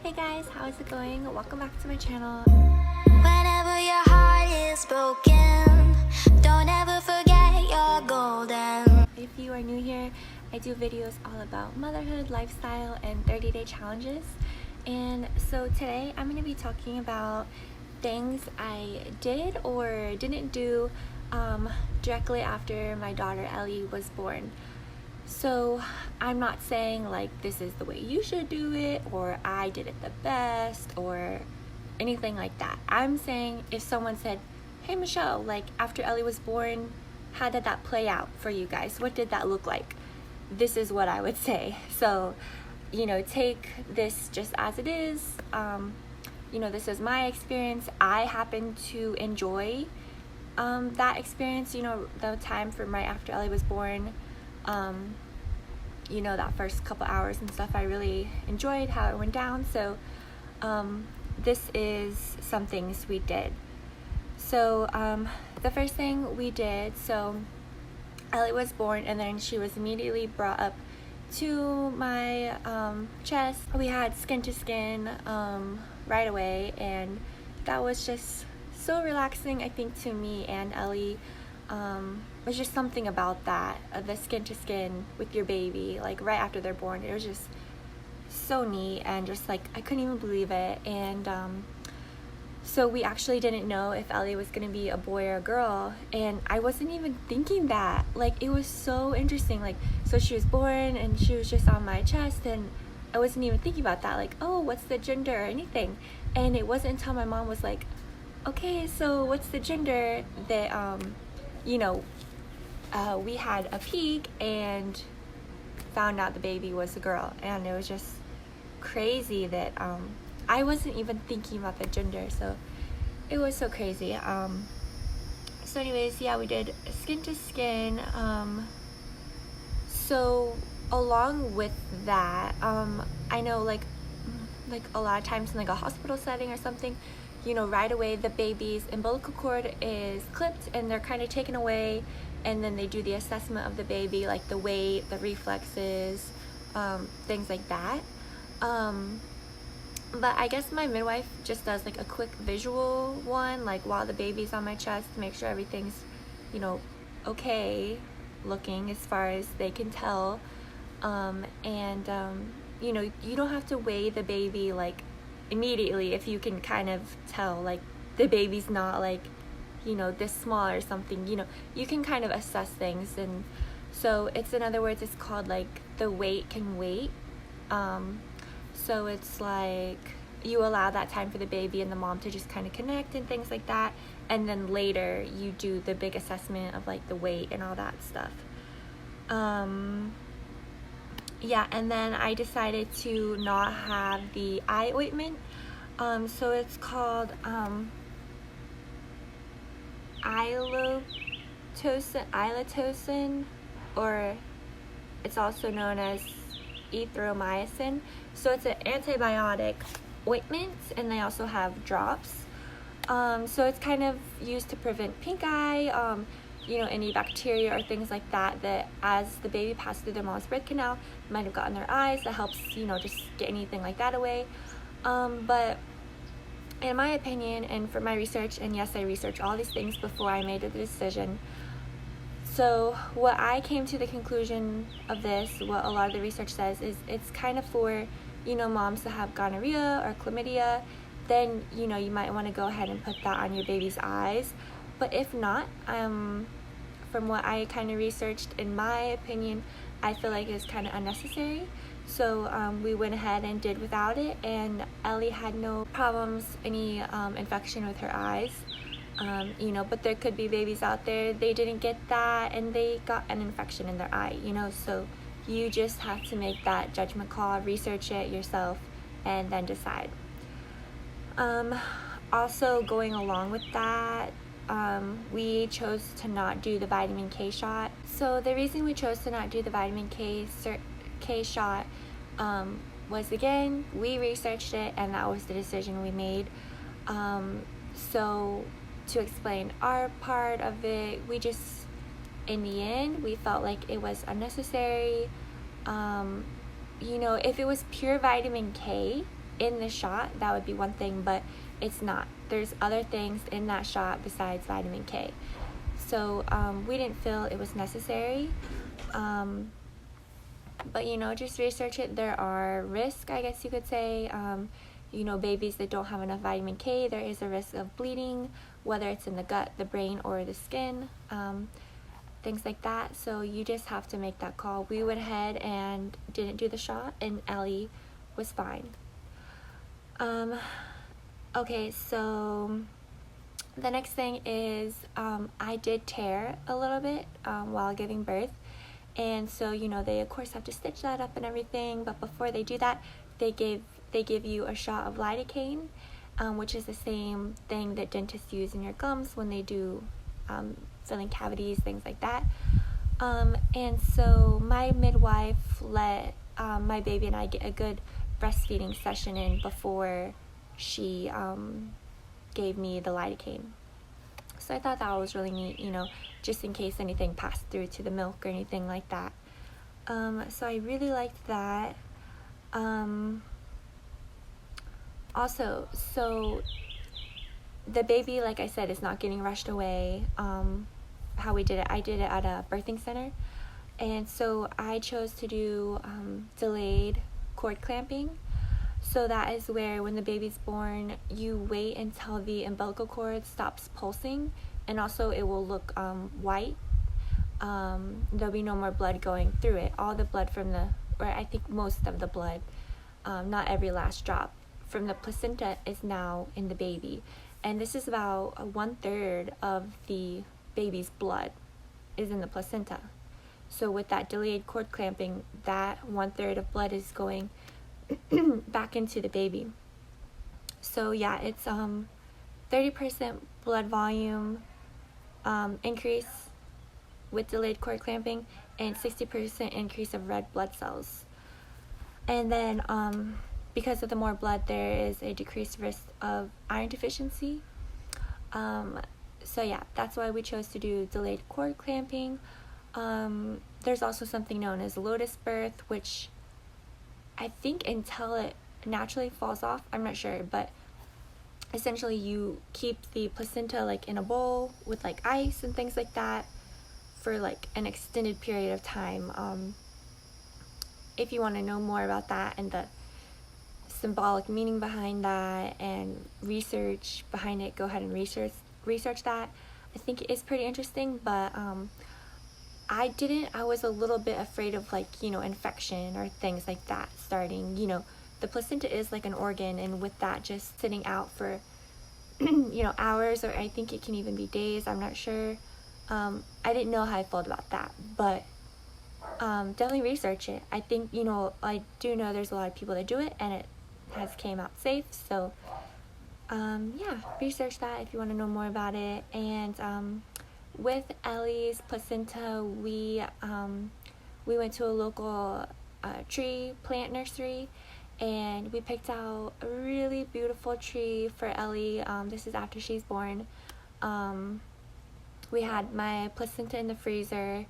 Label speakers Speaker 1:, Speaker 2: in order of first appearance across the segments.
Speaker 1: Hey guys, how is it going? Welcome back to my channel.
Speaker 2: Whenever your heart is broken, don't ever forget you're golden.
Speaker 1: If you are new here, I do videos all about motherhood, lifestyle, and 30-day challenges. And so today I'm going to be talking about things I did or didn't do directly after my daughter Ellie was born. So I'm not saying like this is the way you should do it or I did it the best or anything like that. I'm saying if someone said, hey Michelle, like after Ellie was born, how did that play out for you guys? What did that look like? This is what I would say. So, take this just as it is. This is my experience. I happen to enjoy that experience, the time from right after Ellie was born. That first couple hours and stuff, I really enjoyed how it went down. So this is some things we did. So the first thing we did, so Ellie was born and then she was immediately brought up to my chest. We had skin to skin right away, and that was just so relaxing, I think, to me and Ellie. There's just something about that, the skin to skin with your baby, like right after they're born. It was just so neat, and just like I couldn't even believe it. And so we actually didn't know if Ellie was gonna be a boy or a girl, and I wasn't even thinking that. Like, it was so interesting. Like, so she was born and she was just on my chest, and I wasn't even thinking about that, like, oh, what's the gender or anything. And it wasn't until my mom was like, okay, so what's the gender, that we had a peek and found out the baby was a girl. And it was just crazy that I wasn't even thinking about the gender, so it was so crazy. So anyways, yeah, we did skin to skin. So along with that, I know like a lot of times in like a hospital setting or something, right away the baby's umbilical cord is clipped and they're kind of taken away, and then they do the assessment of the baby, like the weight, the reflexes, things like that. But I guess my midwife just does like a quick visual one, like while the baby's on my chest, to make sure everything's, okay looking as far as they can tell. You don't have to weigh the baby like immediately if you can kind of tell like the baby's not like, this small or something. You can kind of assess things. And so it's, in other words, it's called like the weight can wait. So it's like you allow that time for the baby and the mom to just kind of connect and things like that, and then later you do the big assessment of like the weight and all that stuff. Yeah, and then I decided to not have the eye ointment. So it's called ilotosin, or it's also known as erythromycin. So it's an antibiotic ointment, and they also have drops. So it's kind of used to prevent pink eye, any bacteria or things like that as the baby passed through their mom's birth canal might have gotten their eyes. That helps, just get anything like that away. But in my opinion, and for my research, and yes, I researched all these things before I made the decision. So what I came to the conclusion of this, what a lot of the research says, is it's kind of for, moms that have gonorrhea or chlamydia. Then, you might want to go ahead and put that on your baby's eyes. But if not, from what I kind of researched, in my opinion, I feel like it's kind of unnecessary. So we went ahead and did without it, and Ellie had no problems, any infection with her eyes. But there could be babies out there, they didn't get that and they got an infection in their eye, so you just have to make that judgment call, research it yourself, and then decide. Also going along with that, we chose to not do the vitamin K shot. So the reason we chose to not do the vitamin K shot was, again, we researched it and that was the decision we made. So to explain our part of it, we just, in the end, we felt like it was unnecessary. If it was pure vitamin K, in the shot, that would be one thing, but it's not. There's other things in that shot besides vitamin K. So we didn't feel it was necessary. But, you know, just research it. There are risks, I guess you could say. You know, babies that don't have enough vitamin K, there is a risk of bleeding, whether it's in the gut, the brain, or the skin, things like that. So you just have to make that call. We went ahead and didn't do the shot, and Ellie was fine. Okay, so the next thing is I did tear a little bit while giving birth. And so, you know, they of course have to stitch that up and everything, but before they do that, they give you a shot of lidocaine, which is the same thing that dentists use in your gums when they do filling cavities, things like that. And so my midwife let my baby and I get a good breastfeeding session in before she gave me the lidocaine. So I thought that was really neat, you know, just in case anything passed through to the milk or anything like that. So I really liked that. Also, so the baby, like I said, is not getting rushed away. How we did it, I did it at a birthing center. And so I chose to do delayed cord clamping. So that is where when the baby's born, you wait until the umbilical cord stops pulsing, and also it will look white. There'll be no more blood going through it. All the blood from or I think most of the blood, not every last drop, from the placenta is now in the baby. And this is about 1/3 of the baby's blood is in the placenta. So with that delayed cord clamping, that 1/3 of blood is going back into the baby. So yeah, it's 30% blood volume increase with delayed cord clamping, and 60% increase of red blood cells. And then because of the more blood, there is a decreased risk of iron deficiency. So yeah, that's why we chose to do delayed cord clamping. There's also something known as Lotus Birth, which I think until it naturally falls off, I'm not sure, but essentially you keep the placenta like in a bowl with like ice and things like that for like an extended period of time. If you want to know more about that and the symbolic meaning behind that and research behind it, go ahead and research that. I think it is pretty interesting, but I was a little bit afraid of like, you know, infection or things like that starting. You know, the placenta is like an organ, and with that just sitting out for you know, hours, or I think it can even be days, I'm not sure. I didn't know how I felt about that, but definitely research it. I think, you know, I do know there's a lot of people that do it and it has came out safe. So yeah, research that if you want to know more about it. And with Ellie's placenta, we went to a local tree plant nursery, and we picked out a really beautiful tree for Ellie. This is after she's born. We had my placenta in the freezer,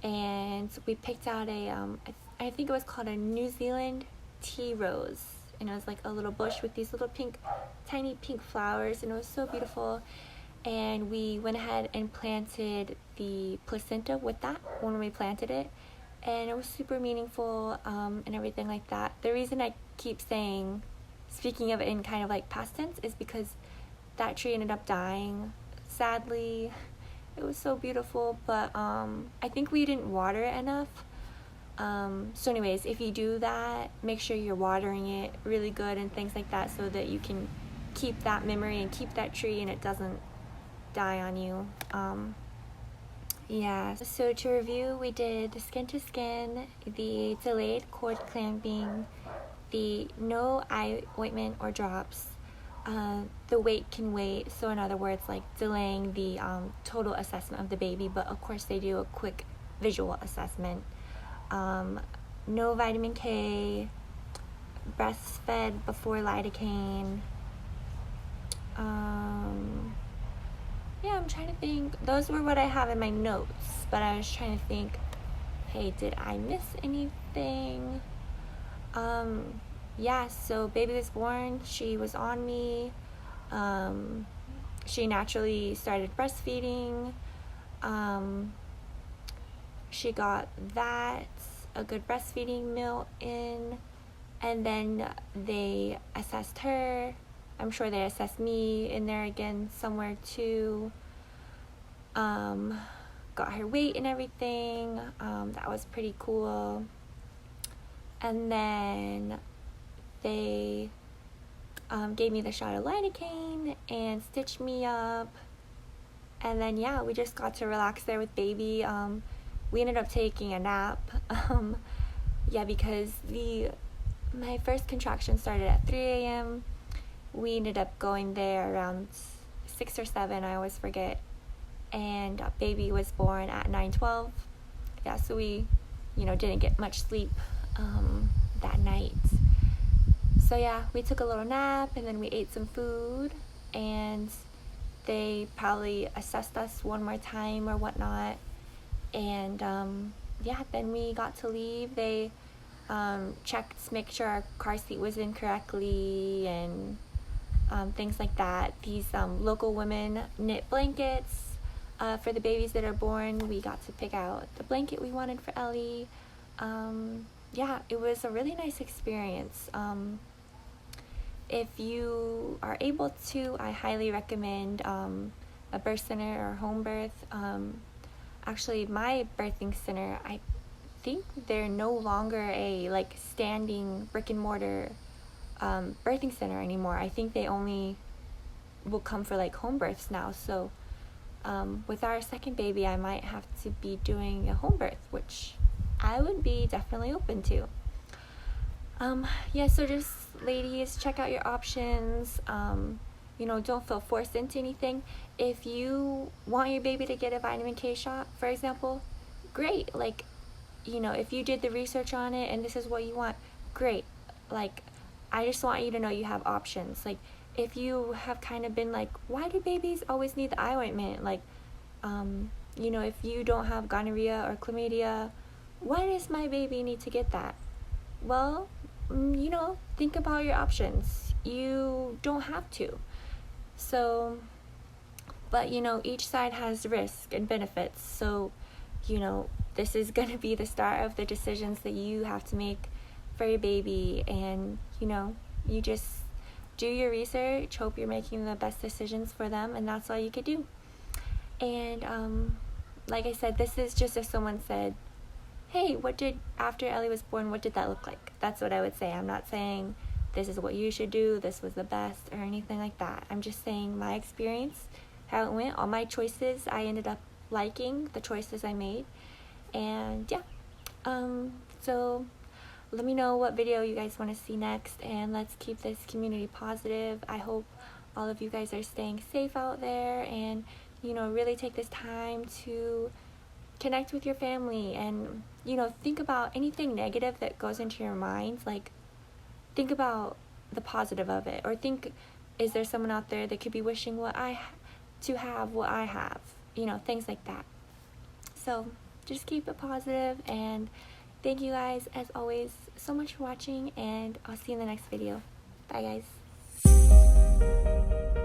Speaker 1: and we picked out I think it was called a New Zealand tea rose, and it was like a little bush with these little tiny pink flowers, and it was so beautiful. And we went ahead and planted the placenta with that when we planted it, and it was super meaningful and everything like that. The reason I keep speaking of it in kind of like past tense is because that tree ended up dying, sadly. It was so beautiful, but I think we didn't water it enough. So anyways, if you do that, make sure you're watering it really good and things like that, so that you can keep that memory and keep that tree and it doesn't die on you. Yeah, so to review, we did the skin to skin, the delayed cord clamping, the no eye ointment or drops, the wait can wait, so in other words, like delaying the total assessment of the baby, but of course they do a quick visual assessment. No vitamin K, breastfed before lidocaine. Yeah, I'm trying to think. Those were what I have in my notes, but I was trying to think, hey, did I miss anything? yeah, so baby was born. She was on me. She naturally started breastfeeding. She got that, a good breastfeeding meal in, and then they assessed her. I'm sure they assessed me in there again somewhere too. Got her weight and everything. That was pretty cool. And then they gave me the shot of lidocaine and stitched me up. And then yeah, we just got to relax there with baby. We ended up taking a nap. Yeah, because my first contraction started at 3 a.m. We ended up going there around 6 or 7, I always forget. And baby was born at 9:12. Yeah, so we, didn't get much sleep that night. So yeah, we took a little nap and then we ate some food, and they probably assessed us one more time or whatnot. And yeah, then we got to leave. They checked to make sure our car seat was in correctly and things like that. These local women knit blankets for the babies that are born. We got to pick out the blanket we wanted for Ellie. Yeah, it was a really nice experience. If you are able to, I highly recommend a birth center or home birth. Actually, my birthing center, I think they're no longer a standing brick and mortar birthing center anymore. I think they only will come for home births now. So with our second baby, I might have to be doing a home birth, which I would be definitely open to. Yeah, so just ladies, check out your options. Don't feel forced into anything. If you want your baby to get a vitamin K shot, for example, great. If you did the research on it and this is what you want, great. I just want you to know you have options. If you have kind of been why do babies always need the eye ointment? If you don't have gonorrhea or chlamydia, why does my baby need to get that? Well, think about your options. You don't have to. So, but each side has risk and benefits. So, this is going to be the start of the decisions that you have to make for your baby. And, you just do your research, hope you're making the best decisions for them, and that's all you could do. And, like I said, this is just if someone said, hey, after Ellie was born, what did that look like? That's what I would say. I'm not saying this is what you should do, this was the best, or anything like that. I'm just saying my experience, how it went, all my choices. I ended up liking the choices I made. And yeah, so let me know what video you guys want to see next, and let's keep this community positive. I hope all of you guys are staying safe out there, and really take this time to connect with your family, and think about anything negative that goes into your mind. Think about the positive of it, or think, is there someone out there that could be wishing what I have, things like that. So just keep it positive, and thank you guys as always so much for watching, and I'll see you in the next video. Bye guys.